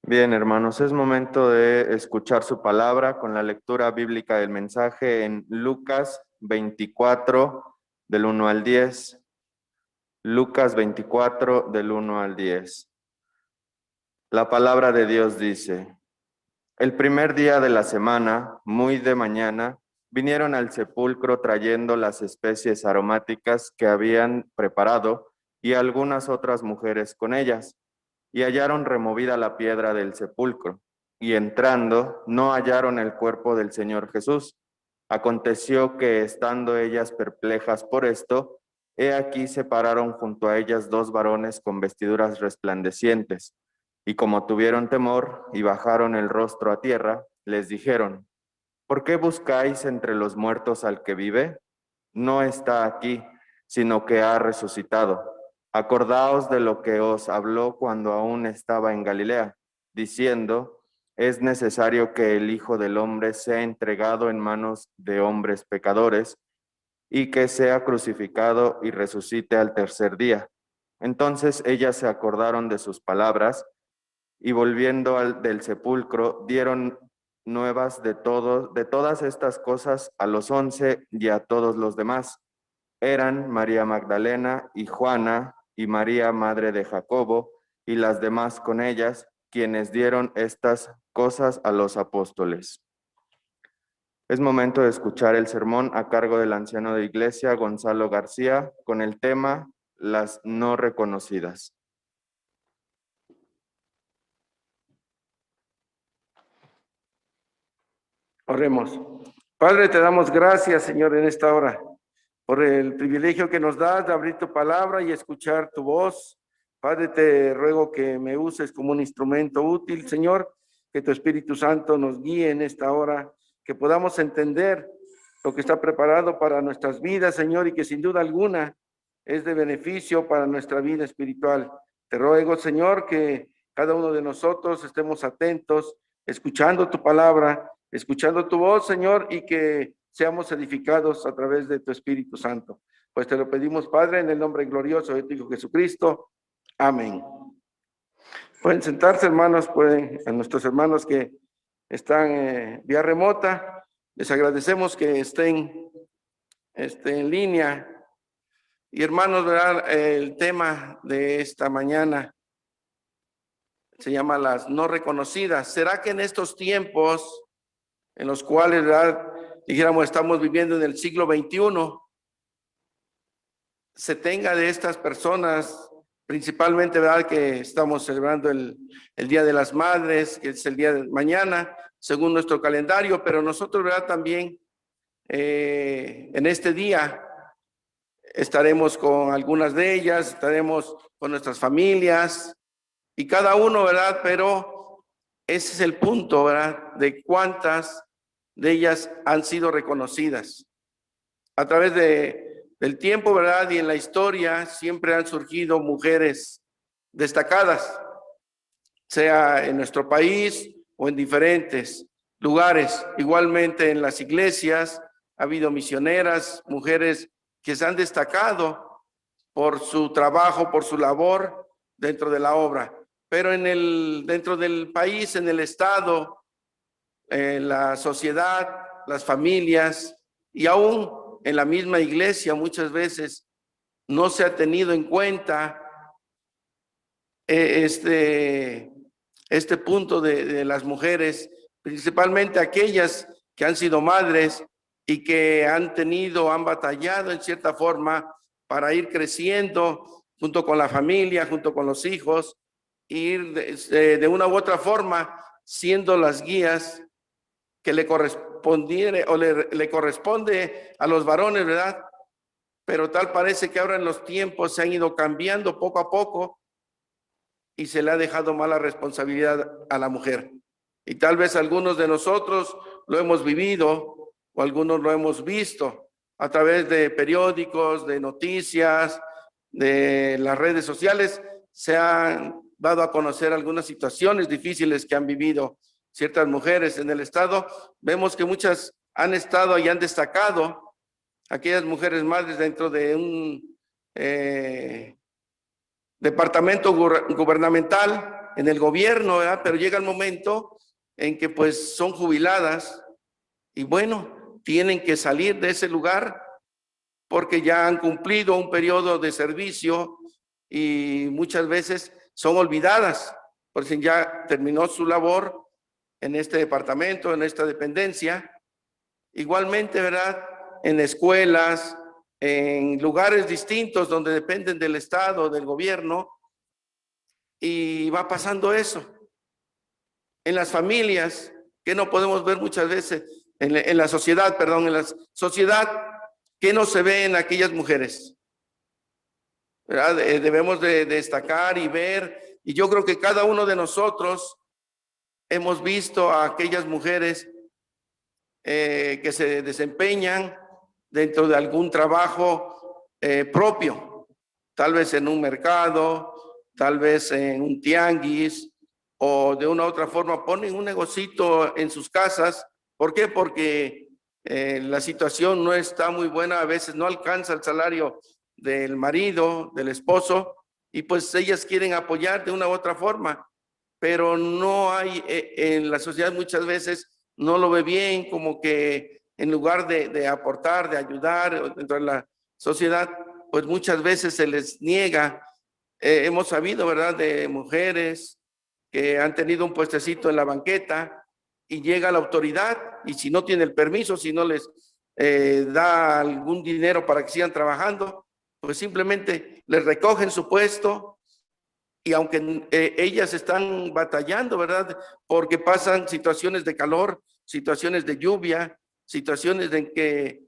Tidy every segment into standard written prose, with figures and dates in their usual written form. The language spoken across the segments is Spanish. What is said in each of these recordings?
Bien, hermanos, es momento de escuchar su palabra con la lectura bíblica del mensaje en Lucas 24, del 1 al 10. Lucas 24, del 1 al 10. La palabra de Dios dice: El primer día de la semana, muy de mañana, vinieron al sepulcro trayendo las especies aromáticas que habían preparado y algunas otras mujeres con ellas, y hallaron removida la piedra del sepulcro, y entrando no hallaron el cuerpo del Señor Jesús. Aconteció que, estando ellas perplejas por esto, he aquí se pararon junto a ellas dos varones con vestiduras resplandecientes, y como tuvieron temor y bajaron el rostro a tierra, les dijeron: ¿Por qué buscáis entre los muertos al que vive? No está aquí, sino que ha resucitado. Acordaos de lo que os habló cuando aún estaba en Galilea, diciendo: es necesario que el Hijo del Hombre sea entregado en manos de hombres pecadores, y que sea crucificado y resucite al tercer día. Entonces ellas se acordaron de sus palabras, y volviendo del sepulcro, dieron nuevas de todas estas cosas a los 11 y a todos los demás. Eran María Magdalena y Juana y María, madre de Jacobo, y las demás con ellas, quienes dieron estas cosas a los apóstoles. Es momento de escuchar el sermón a cargo del anciano de iglesia, Gonzalo García, con el tema Las no reconocidas. Oremos. Padre, te damos gracias, Señor, en esta hora, por el privilegio que nos das de abrir tu palabra y escuchar tu voz. Padre, te ruego que me uses como un instrumento útil, Señor, que tu Espíritu Santo nos guíe en esta hora, que podamos entender lo que está preparado para nuestras vidas, Señor, y que sin duda alguna es de beneficio para nuestra vida espiritual. Te ruego, Señor, que cada uno de nosotros estemos atentos, escuchando tu palabra, escuchando tu voz, Señor, y que seamos edificados a través de tu Espíritu Santo. Pues te lo pedimos, Padre, en el nombre glorioso de tu Hijo Jesucristo. Amén. Pueden sentarse, hermanos, a nuestros hermanos que están vía remota, les agradecemos que estén en línea. Y hermanos, ¿verdad? El tema de esta mañana se llama las no reconocidas. ¿Será que en estos tiempos en los cuales, ¿verdad?, dijéramos, estamos viviendo en el siglo XXI, se tenga de estas personas, principalmente, ¿verdad?, que estamos celebrando el Día de las Madres, que es el día de mañana, según nuestro calendario, pero nosotros, ¿verdad?, también en este día estaremos con algunas de ellas, estaremos con nuestras familias y cada uno, ¿verdad?, pero ese es el punto, ¿verdad?, de cuántas de ellas han sido reconocidas. A través del tiempo, ¿verdad?, y en la historia siempre han surgido mujeres destacadas, sea en nuestro país o en diferentes lugares. Igualmente en las iglesias ha habido misioneras, mujeres que se han destacado por su trabajo, por su labor dentro de la obra. Pero dentro del país, en el estado, la sociedad, las familias y aún en la misma iglesia muchas veces no se ha tenido en cuenta este punto de las mujeres, principalmente aquellas que han sido madres y que han batallado en cierta forma para ir creciendo junto con la familia, junto con los hijos, ir de una u otra forma siendo las guías que le correspondiere o le corresponde a los varones, ¿verdad? Pero tal parece que ahora en los tiempos se han ido cambiando poco a poco y se le ha dejado mala responsabilidad a la mujer. Y tal vez algunos de nosotros lo hemos vivido o algunos lo hemos visto a través de periódicos, de noticias, de las redes sociales. Se han dado a conocer algunas situaciones difíciles que han vivido ciertas mujeres en el estado. Vemos que muchas han estado y han destacado, aquellas mujeres madres dentro de un departamento gubernamental, en el gobierno, ¿verdad? Pero llega el momento en que pues son jubiladas y bueno, tienen que salir de ese lugar porque ya han cumplido un periodo de servicio y muchas veces son olvidadas, porque ya terminó su labor en este departamento, en esta dependencia. Igualmente, ¿verdad? En escuelas, en lugares distintos donde dependen del Estado, del gobierno, y va pasando eso. En las familias, que no podemos ver muchas veces, en la sociedad, perdón, en la sociedad, que no se ve en aquellas mujeres, ¿verdad? Debemos de destacar y ver, y yo creo que cada uno de nosotros hemos visto a aquellas mujeres que se desempeñan dentro de algún trabajo propio, tal vez en un mercado, tal vez en un tianguis, o de una u otra forma ponen un negocito en sus casas. ¿Por qué? Porque la situación no está muy buena, a veces no alcanza el salario del marido, del esposo, y pues ellas quieren apoyar de una u otra forma, pero no hay, en la sociedad muchas veces no lo ve bien, como que en lugar de aportar, de ayudar dentro de la sociedad, pues muchas veces se les niega. Hemos sabido, ¿verdad?, de mujeres que han tenido un puestecito en la banqueta y llega la autoridad y si no tiene el permiso, si no les da algún dinero para que sigan trabajando, pues simplemente les recogen su puesto y aunque ellas están batallando, ¿verdad? Porque pasan situaciones de calor, situaciones de lluvia, situaciones en que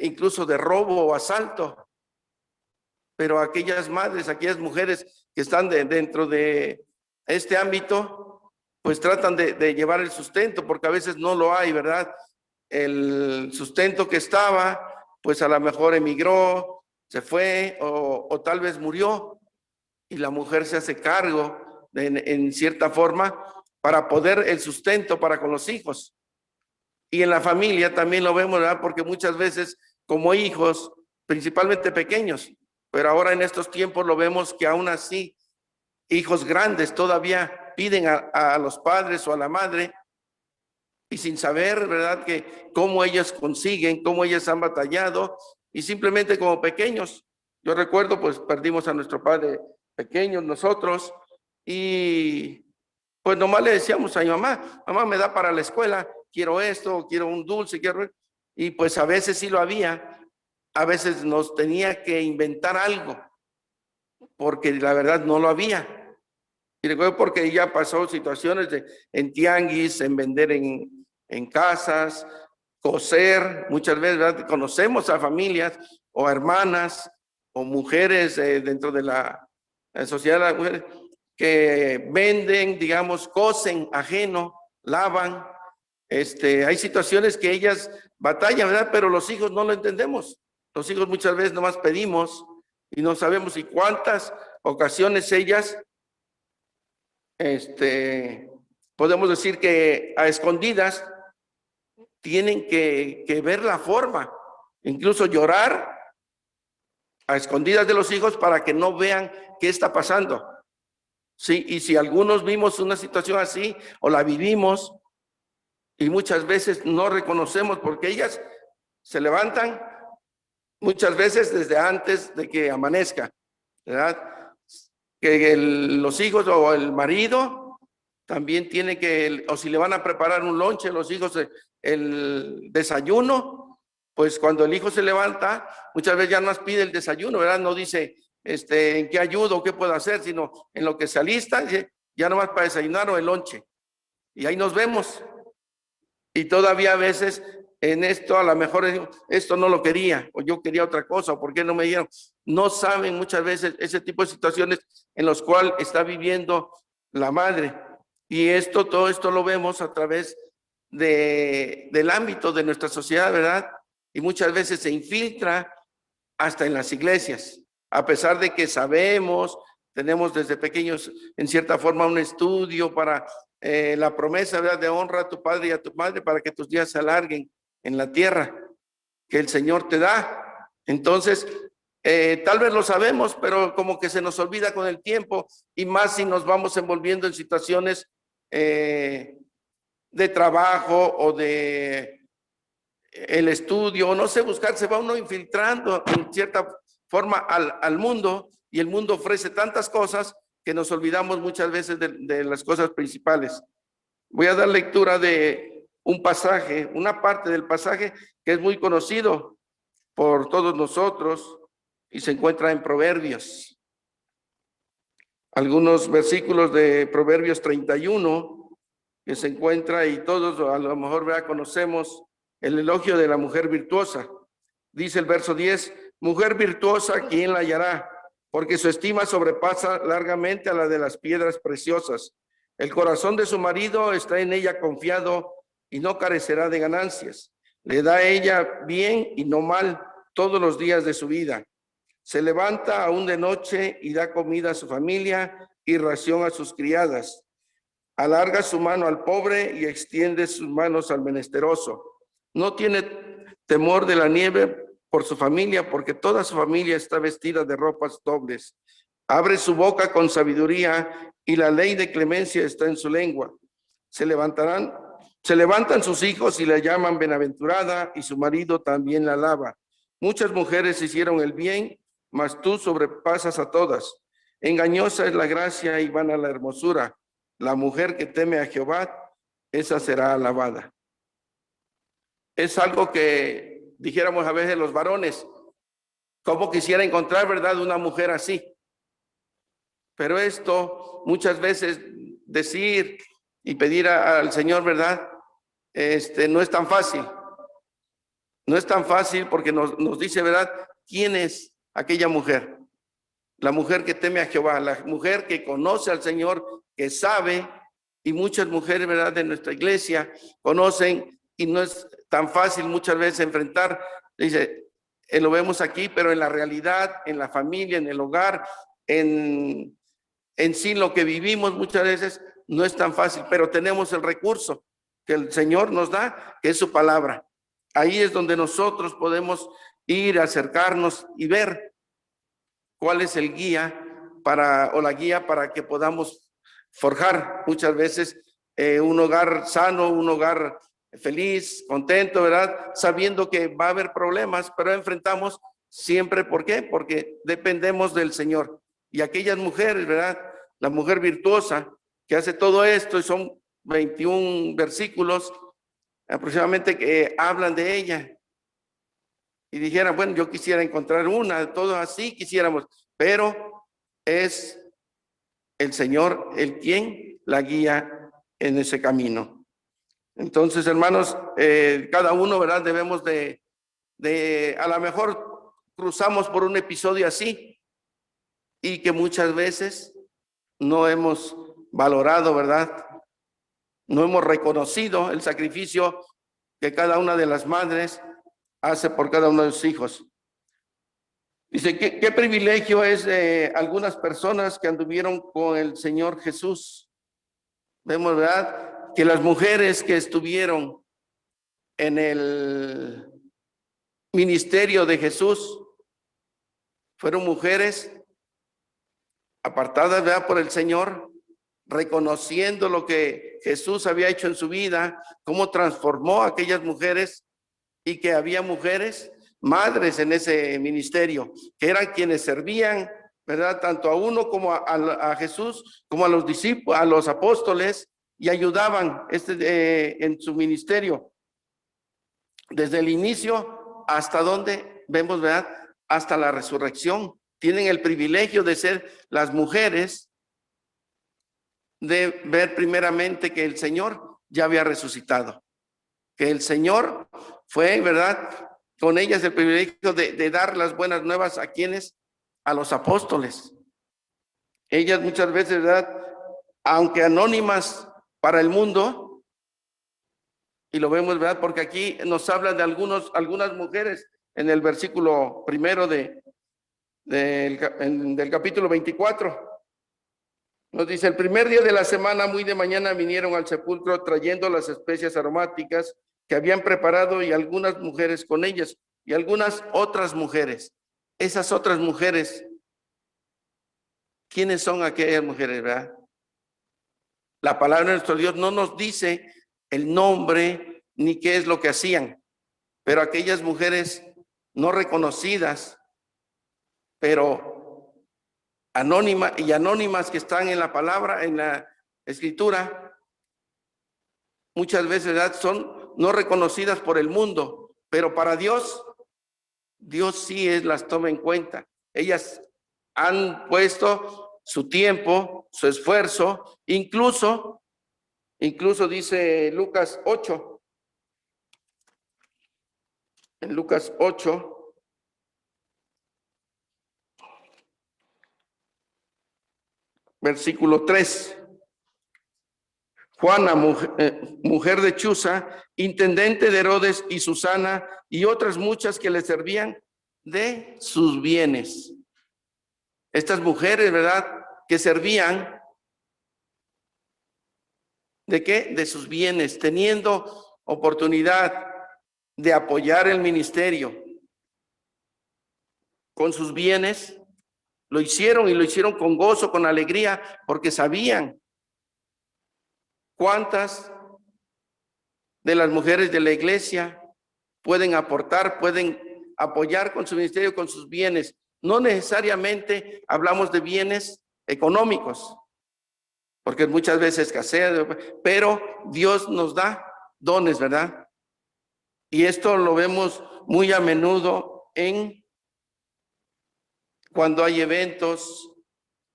incluso de robo o asalto, pero aquellas madres, aquellas mujeres que están dentro de este ámbito, pues tratan de llevar el sustento, porque a veces no lo hay, ¿verdad? El sustento que estaba, pues a lo mejor emigró, se fue o tal vez murió y la mujer se hace cargo en cierta forma para poder el sustento para con los hijos. Y en la familia también lo vemos, ¿verdad? Porque muchas veces como hijos, principalmente pequeños, pero ahora en estos tiempos lo vemos que aún así hijos grandes todavía piden a los padres o a la madre y sin saber, ¿verdad?, que cómo ellos consiguen, cómo ellas han batallado y simplemente como pequeños. Yo recuerdo, pues perdimos a nuestro padre pequeños nosotros y pues nomás le decíamos a mi mamá, mamá, me da para la escuela, quiero esto, quiero un dulce, quiero... Y pues a veces sí lo había, a veces nos tenía que inventar algo, porque la verdad no lo había. Y recuerdo porque ella pasó situaciones en tianguis, en vender en casas, coser, muchas veces, ¿verdad?, conocemos a familias o a hermanas o mujeres dentro de la sociedad de las mujeres que venden, digamos, cosen ajeno, lavan. Hay situaciones que ellas batallan, ¿verdad? Pero los hijos no lo entendemos. Los hijos muchas veces nomás pedimos y no sabemos y cuántas ocasiones ellas podemos decir que a escondidas tienen que ver la forma, incluso llorar a escondidas de los hijos para que no vean qué está pasando. Sí, y si algunos vimos una situación así o la vivimos y muchas veces no reconocemos porque ellas se levantan muchas veces desde antes de que amanezca, ¿verdad? Que los hijos o el marido también tiene que, o si le van a preparar un lonche, los hijos, el desayuno, pues cuando el hijo se levanta, muchas veces ya no pide el desayuno, ¿verdad? No dice, ¿en qué ayudo, qué puedo hacer? Sino en lo que se alista, ya nomás para desayunar o el lonche. Y ahí nos vemos. Y todavía a veces en esto, a lo mejor esto no lo quería, o yo quería otra cosa, o por qué no me dieron. No saben muchas veces ese tipo de situaciones en los cuales está viviendo la madre. Y todo esto lo vemos a través del ámbito de nuestra sociedad, ¿verdad? Y muchas veces se infiltra hasta en las iglesias, a pesar de que sabemos, tenemos desde pequeños en cierta forma un estudio para la promesa, ¿verdad?, de honra a tu padre y a tu madre para que tus días se alarguen en la tierra que el Señor te da. Entonces, Tal vez lo sabemos, pero como que se nos olvida con el tiempo, y más si nos vamos envolviendo en situaciones de trabajo o de el estudio, o no sé, buscar, se va uno infiltrando en cierta forma al mundo, y el mundo ofrece tantas cosas que nos olvidamos muchas veces de las cosas principales. Voy a dar lectura de un pasaje, una parte del pasaje que es muy conocido por todos nosotros y se encuentra en Proverbios. Algunos versículos de Proverbios 31 que se encuentra, y todos a lo mejor ya conocemos el elogio de la mujer virtuosa. Dice el verso 10, mujer virtuosa, ¿quién la hallará? Porque su estima sobrepasa largamente a la de las piedras preciosas. El corazón de su marido está en ella confiado y no carecerá de ganancias. Le da a ella bien y no mal todos los días de su vida. Se levanta aún de noche y da comida a su familia y ración a sus criadas. Alarga su mano al pobre y extiende sus manos al menesteroso. No tiene temor de la nieve por su familia, porque toda su familia está vestida de ropas dobles. Abre su boca con sabiduría y la ley de clemencia está en su lengua. Se levantan sus hijos y la llaman bienaventurada, y su marido también la alaba. Muchas mujeres hicieron el bien, mas tú sobrepasas a todas. Engañosa es la gracia y vana la hermosura. La mujer que teme a Jehová, esa será alabada. Es algo que dijéramos a veces los varones, cómo quisiera encontrar, ¿verdad?, una mujer así. Pero esto muchas veces decir y pedir al Señor, ¿verdad? No es tan fácil. No es tan fácil porque nos dice, ¿verdad?, ¿quién es aquella mujer? La mujer que teme a Jehová, la mujer que conoce al Señor, que sabe, y muchas mujeres, ¿verdad?, de nuestra iglesia conocen, y no es tan fácil muchas veces enfrentar. Dice, lo vemos aquí, pero en la realidad, en la familia, en el hogar, en sí lo que vivimos muchas veces no es tan fácil, pero tenemos el recurso que el Señor nos da, que es su palabra. Ahí es donde nosotros podemos ir, acercarnos y ver cuál es el guía o la guía para que podamos forjar muchas veces un hogar sano, un hogar feliz, contento, ¿verdad? Sabiendo que va a haber problemas, pero enfrentamos siempre, ¿por qué? Porque dependemos del Señor. Y aquellas mujeres, ¿verdad? La mujer virtuosa que hace todo esto, y son 21 versículos aproximadamente que hablan de ella. Y dijeran, bueno, yo quisiera encontrar una, todos así quisiéramos, pero es el Señor el quien la guía en ese camino. Entonces, hermanos, cada uno, ¿verdad? Debemos a lo mejor cruzamos por un episodio así, y que muchas veces no hemos valorado, ¿verdad? No hemos reconocido el sacrificio que cada una de las madres hace por cada uno de sus hijos. Dice, ¿qué privilegio es de algunas personas que anduvieron con el Señor Jesús? Vemos, ¿verdad?, que las mujeres que estuvieron en el ministerio de Jesús fueron mujeres apartadas, ¿verdad?, por el Señor, reconociendo lo que Jesús había hecho en su vida, cómo transformó a aquellas mujeres, y que había mujeres madres en ese ministerio, que eran quienes servían, ¿verdad?, tanto a uno como a Jesús, como a los discípulos, a los apóstoles, y ayudaban en su ministerio. Desde el inicio hasta donde vemos, ¿verdad?, hasta la resurrección. Tienen el privilegio de ser las mujeres, de ver primeramente que el Señor ya había resucitado, que el Señor fue, ¿verdad?, con ellas el privilegio de dar las buenas nuevas a quienes, a los apóstoles. Ellas muchas veces, ¿verdad?, aunque anónimas para el mundo, y lo vemos, ¿verdad?, porque aquí nos hablan de algunas mujeres en el versículo primero del capítulo 24. Nos dice, el primer día de la semana, muy de mañana, vinieron al sepulcro trayendo las especias aromáticas que habían preparado, y algunas mujeres con ellas, y algunas otras mujeres. esas otras mujeres, ¿quiénes son aquellas mujeres, verdad? La palabra de nuestro Dios no nos dice el nombre ni qué es lo que hacían, pero aquellas mujeres no reconocidas, pero anónimas que están en la palabra, en la escritura, muchas veces, ¿verdad?, son no reconocidas por el mundo, pero para Dios, Dios sí las toma en cuenta. Ellas han puesto su tiempo, su esfuerzo, incluso dice Lucas 8, en Lucas 8, versículo 3. Juana, mujer de Chuza, intendente de Herodes, y Susana, y otras muchas que le servían de sus bienes. Estas mujeres, ¿verdad?, que servían, ¿de qué? De sus bienes, teniendo oportunidad de apoyar el ministerio con sus bienes, lo hicieron, y lo hicieron con gozo, con alegría, porque sabían cuántas de las mujeres de la iglesia pueden aportar, pueden apoyar con su ministerio, con sus bienes. No necesariamente hablamos de bienes económicos, porque muchas veces escasea, pero Dios nos da dones, ¿verdad? Y esto lo vemos muy a menudo cuando hay eventos,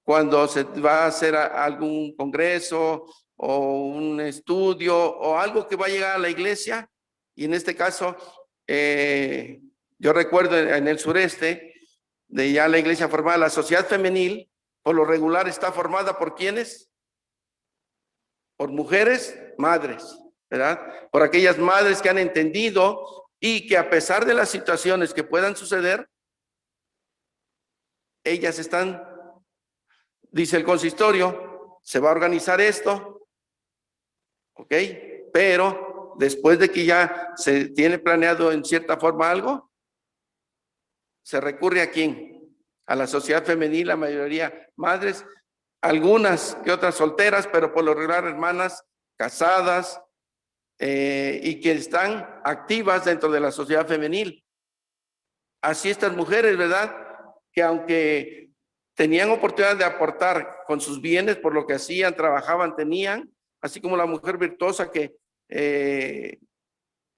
cuando se va a hacer algún congreso o un estudio o algo que va a llegar a la iglesia. Y en este caso, yo recuerdo en el sureste, de ya la iglesia formada, la sociedad femenil, por lo regular está formada por ¿quiénes? Por mujeres, madres, ¿verdad? Por aquellas madres que han entendido y que a pesar de las situaciones que puedan suceder, ellas están, dice el consistorio, se va a organizar esto, ¿ok? Pero después de que ya se tiene planeado en cierta forma algo, se recurre ¿a quién? A la sociedad femenil, la mayoría madres, algunas que otras solteras, pero por lo regular hermanas casadas y que están activas dentro de la sociedad femenil. Así estas mujeres, ¿verdad?, que aunque tenían oportunidad de aportar con sus bienes por lo que hacían, trabajaban, tenían, así como la mujer virtuosa que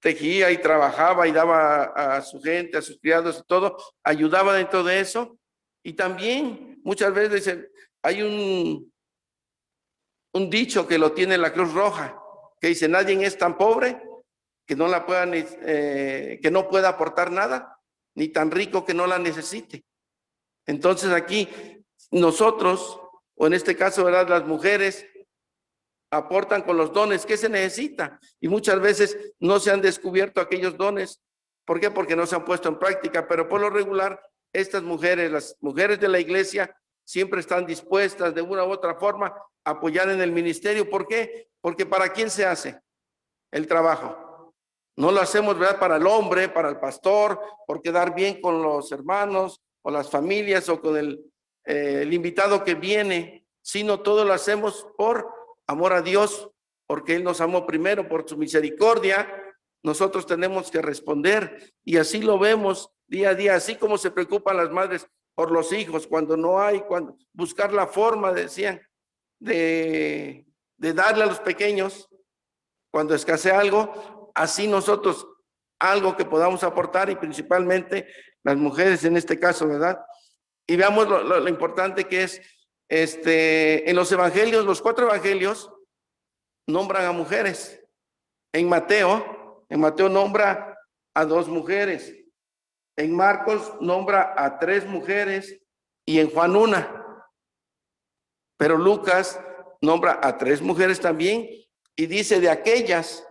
tejía y trabajaba y daba a su gente, a sus criados y todo, ayudaba dentro de eso. Y también muchas veces dicen, hay un dicho que lo tiene la Cruz Roja, que dice, nadie es tan pobre que no la pueda, que no pueda aportar nada, ni tan rico que no la necesite. Entonces aquí nosotros, o en este caso, ¿verdad?, las mujeres aportan con los dones que se necesita, y muchas veces no se han descubierto aquellos dones. ¿Por qué? Porque no se han puesto en práctica, pero por lo regular estas mujeres, las mujeres de la iglesia, siempre están dispuestas de una u otra forma a apoyar en el ministerio. ¿Por qué? Porque ¿para quién se hace el trabajo? No lo hacemos, ¿verdad?, para el hombre, para el pastor, por quedar bien con los hermanos o las familias o con el invitado que viene, sino todo lo hacemos por amor a Dios, porque Él nos amó primero, por su misericordia. Nosotros tenemos que responder, y así lo vemos día a día, así como se preocupan las madres por los hijos cuando no hay, cuando buscar la forma, decían, de darle a los pequeños cuando escasea algo. Así nosotros algo que podamos aportar, y principalmente las mujeres en este caso, ¿verdad? Y veamos lo importante que es, en los evangelios, los 4 evangelios nombran a mujeres. En Mateo nombra a 2 mujeres. En Marcos nombra a 3 mujeres y en Juan 1. Pero Lucas nombra a 3 mujeres también, y dice de aquellas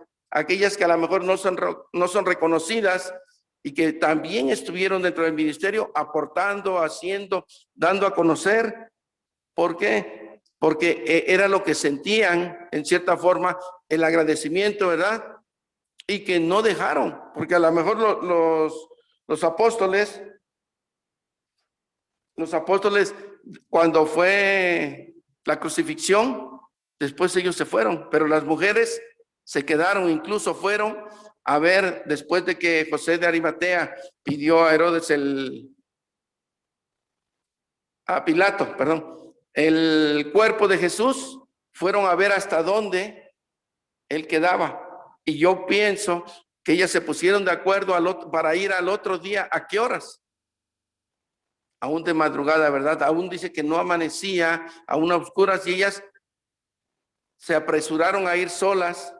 que a lo mejor no son reconocidas y que también estuvieron dentro del ministerio aportando, haciendo, dando a conocer. ¿Por qué? Porque era lo que sentían en cierta forma, el agradecimiento, ¿verdad? Y que no dejaron, porque a lo mejor los apóstoles Los apóstoles, cuando fue la crucifixión, después ellos se fueron, pero las mujeres se quedaron, incluso fueron a ver, después de que José de Arimatea pidió a Herodes a Pilato, perdón, el cuerpo de Jesús, fueron a ver hasta dónde él quedaba. Y yo pienso que ellas se pusieron de acuerdo para ir al otro día. ¿A qué horas? Aún de madrugada, ¿verdad? Aún dice que no amanecía, aún a oscuras, y ellas se apresuraron a ir solas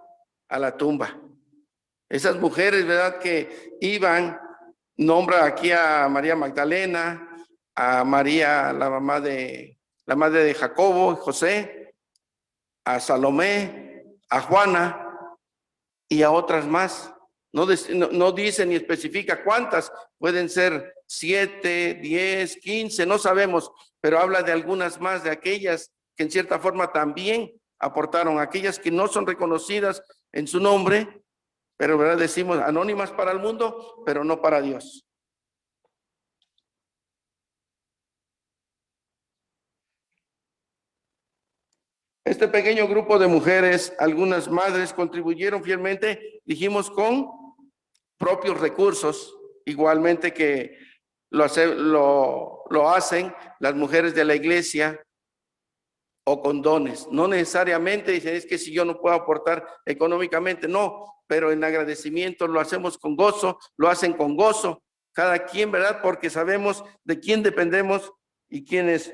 a la tumba. Esas mujeres, ¿verdad? Que iban, nombra aquí a María Magdalena, a María, la madre de Jacobo y José, a Salomé, a Juana y a otras más. No dice ni especifica cuántas, pueden ser 7, 10, 15, no sabemos, pero habla de algunas más, de aquellas que en cierta forma también aportaron, aquellas que no son reconocidas en su nombre, pero ¿verdad? Decimos anónimas para el mundo, pero no para Dios. Este pequeño grupo de mujeres, algunas madres contribuyeron fielmente, dijimos, con propios recursos, igualmente que lo hacen las mujeres de la iglesia, o con dones. No necesariamente dicen, es que si yo no puedo aportar económicamente, no, pero en agradecimiento lo hacemos con gozo, lo hacen con gozo, cada quien, ¿verdad? Porque sabemos de quién dependemos y quién es.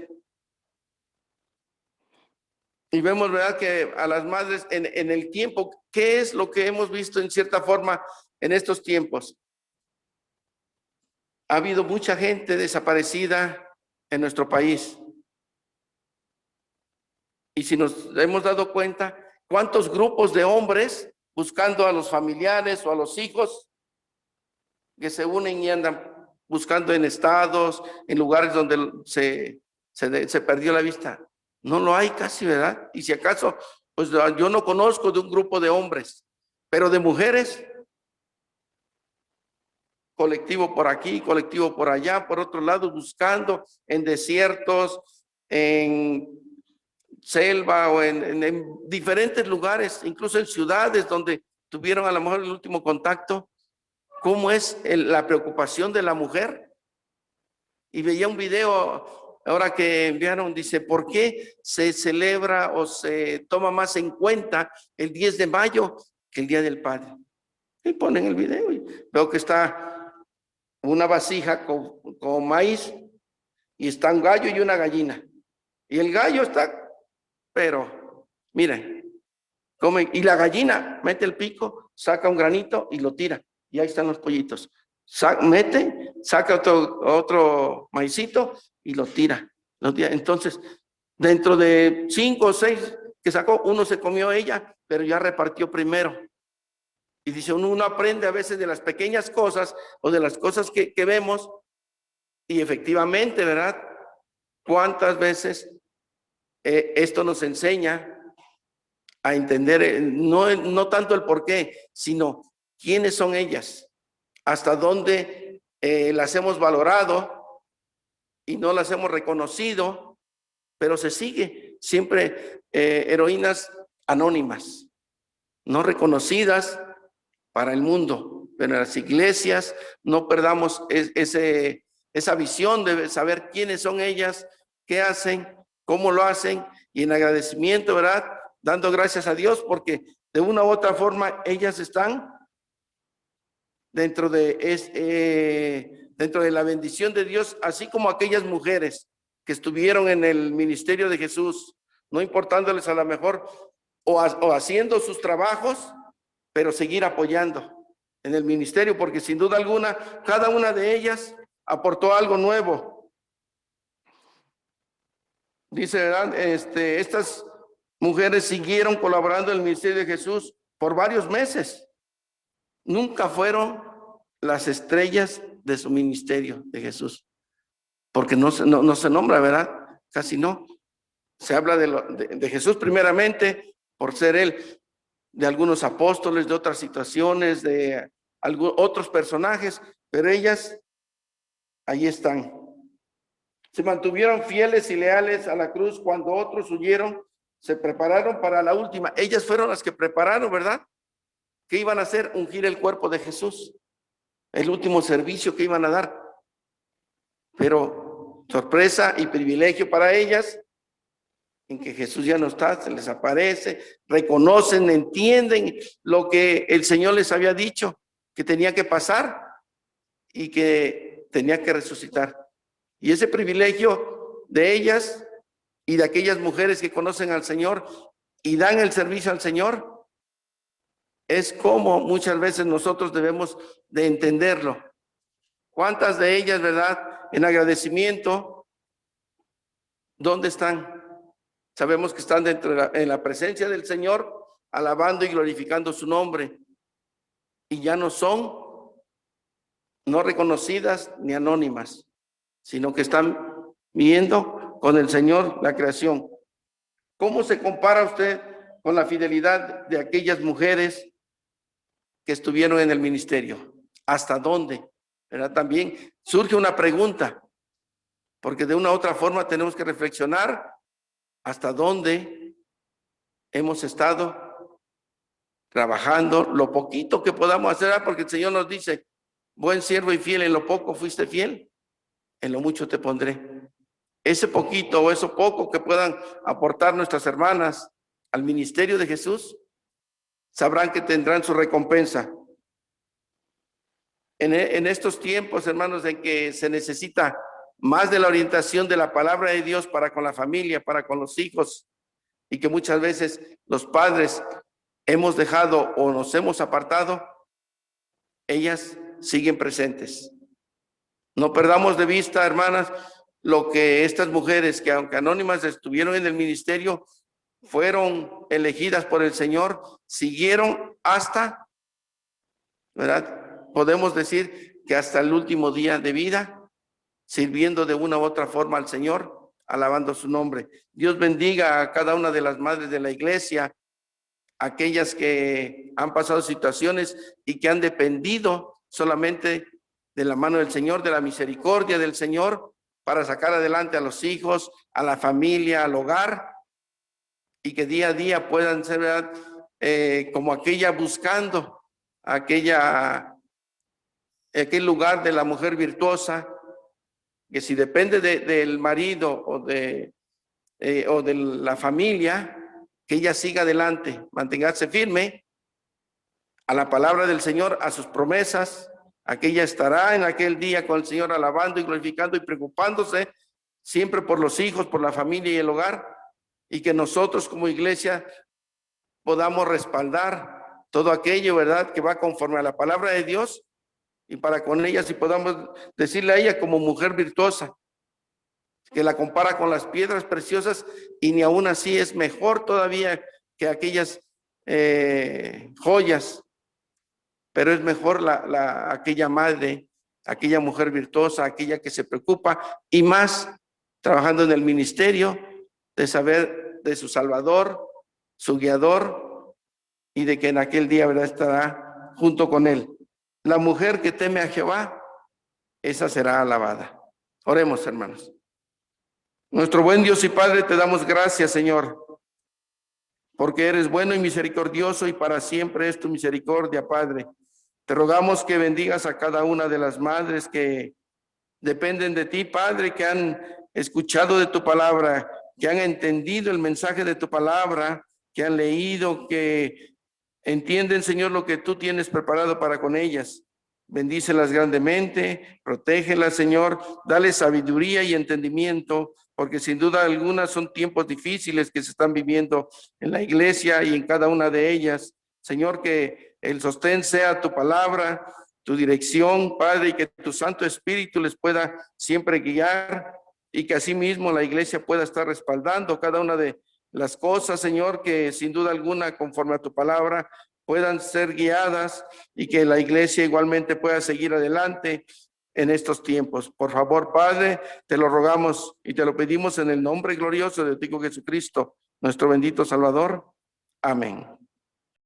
Y vemos, ¿verdad? Que a las madres en el tiempo, ¿qué es lo que hemos visto en cierta forma en estos tiempos? Ha habido mucha gente desaparecida en nuestro país. Y si nos hemos dado cuenta, ¿cuántos grupos de hombres buscando a los familiares o a los hijos que se unen y andan buscando en estados, en lugares donde se perdió la vista? No lo hay casi, ¿verdad? Y si acaso, pues yo no conozco de un grupo de hombres, pero de mujeres, colectivo por aquí, colectivo por allá, por otro lado, buscando en desiertos, en selva o en diferentes lugares, incluso en ciudades donde tuvieron a lo mejor el último contacto. ¿Cómo es la preocupación de la mujer? Y veía un video ahora que enviaron, dice, ¿por qué se celebra o se toma más en cuenta el 10 de mayo que el Día del Padre? Y ponen el video y veo que está una vasija con maíz y está un gallo y una gallina. Y el gallo está, pero miren, comen, y la gallina mete el pico, saca un granito y lo tira. Y ahí están los pollitos. Saca otro maicito y lo tira. Entonces, dentro de 5 o 6 que sacó, uno se comió ella, pero ya repartió primero. Y dice, uno aprende a veces de las pequeñas cosas o de las cosas que vemos, y efectivamente, ¿verdad? ¿Cuántas veces esto nos enseña a entender no tanto el por qué, sino quiénes son ellas, hasta dónde las hemos valorado y no las hemos reconocido, pero se sigue siempre heroínas anónimas, no reconocidas para el mundo, pero en las iglesias no perdamos esa visión de saber quiénes son ellas, qué hacen, cómo lo hacen, y en agradecimiento, ¿verdad? Dando gracias a Dios porque de una u otra forma ellas están dentro de la bendición de Dios, así como aquellas mujeres que estuvieron en el ministerio de Jesús, no importándoles a lo mejor o haciendo sus trabajos, pero seguir apoyando en el ministerio, porque sin duda alguna cada una de ellas aportó algo nuevo. Dice, ¿verdad? Estas mujeres siguieron colaborando en el ministerio de Jesús por varios meses. Nunca fueron las estrellas de su ministerio de Jesús, porque no se nombra, ¿verdad? Casi no. Se habla de Jesús primeramente por ser él, de algunos apóstoles, de otras situaciones, de otros personajes, pero ellas ahí están. Se mantuvieron fieles y leales a la cruz cuando otros huyeron, se prepararon para la última. Ellas fueron las que prepararon, ¿verdad? ¿Qué iban a hacer? Ungir el cuerpo de Jesús, el último servicio que iban a dar. Pero sorpresa y privilegio para ellas, en que Jesús ya no está, se les aparece, reconocen, entienden lo que el Señor les había dicho, que tenía que pasar y que tenía que resucitar. Y ese privilegio de ellas y de aquellas mujeres que conocen al Señor y dan el servicio al Señor, es como muchas veces nosotros debemos de entenderlo. ¿Cuántas de ellas, verdad, en agradecimiento, dónde están? Sabemos que están en la presencia del Señor, alabando y glorificando su nombre. Y ya no son no reconocidas ni anónimas, sino que están viendo con el Señor la creación. ¿Cómo se compara usted con la fidelidad de aquellas mujeres que estuvieron en el ministerio? ¿Hasta dónde? ¿Verdad? También surge una pregunta, porque de una u otra forma tenemos que reflexionar hasta dónde hemos estado trabajando, lo poquito que podamos hacer, porque el Señor nos dice, buen siervo y fiel, en lo poco fuiste fiel, en lo mucho te pondré. Ese poquito o eso poco que puedan aportar nuestras hermanas al ministerio de Jesús, sabrán que tendrán su recompensa. En estos tiempos, hermanos, en que se necesita más de la orientación de la palabra de Dios para con la familia, para con los hijos, y que muchas veces los padres hemos dejado o nos hemos apartado, ellas siguen presentes. No perdamos de vista, hermanas, lo que estas mujeres que aunque anónimas estuvieron en el ministerio, fueron elegidas por el Señor, siguieron hasta, ¿verdad? Podemos decir que hasta el último día de vida, sirviendo de una u otra forma al Señor, alabando su nombre. Dios bendiga a cada una de las madres de la iglesia, aquellas que han pasado situaciones y que han dependido solamente de la mano del Señor, de la misericordia del Señor, para sacar adelante a los hijos, a la familia, al hogar, y que día a día puedan ser, ¿verdad? Como aquella buscando aquel lugar de la mujer virtuosa, que si depende del marido o de la familia, que ella siga adelante, manténgase firme a la palabra del Señor, a sus promesas, a que ella estará en aquel día con el Señor alabando y glorificando y preocupándose siempre por los hijos, por la familia y el hogar, y que nosotros como iglesia podamos respaldar todo aquello, ¿verdad?, que va conforme a la palabra de Dios, y para con ella si podamos decirle a ella como mujer virtuosa, que la compara con las piedras preciosas y ni aún así es mejor todavía que aquellas joyas, pero es mejor aquella madre, aquella mujer virtuosa, aquella que se preocupa y más trabajando en el ministerio de saber de su Salvador, su guiador y de que en aquel día, ¿verdad?, estará junto con él. La mujer que teme a Jehová, esa será alabada. Oremos, hermanos. Nuestro buen Dios y Padre, te damos gracias, Señor, porque eres bueno y misericordioso y para siempre es tu misericordia, Padre. Te rogamos que bendigas a cada una de las madres que dependen de ti, Padre, que han escuchado de tu palabra, que han entendido el mensaje de tu palabra, que han leído, que entienden, Señor, lo que tú tienes preparado para con ellas. Bendícelas grandemente, protégelas, Señor, dale sabiduría y entendimiento, porque sin duda alguna son tiempos difíciles que se están viviendo en la iglesia y en cada una de ellas. Señor, que el sostén sea tu palabra, tu dirección, Padre, y que tu Santo Espíritu les pueda siempre guiar y que asimismo la iglesia pueda estar respaldando cada una de las cosas, Señor, que sin duda alguna, conforme a tu palabra, puedan ser guiadas y que la iglesia igualmente pueda seguir adelante en estos tiempos. Por favor, Padre, te lo rogamos y te lo pedimos en el nombre glorioso de tu Hijo Jesucristo, nuestro bendito Salvador. Amén.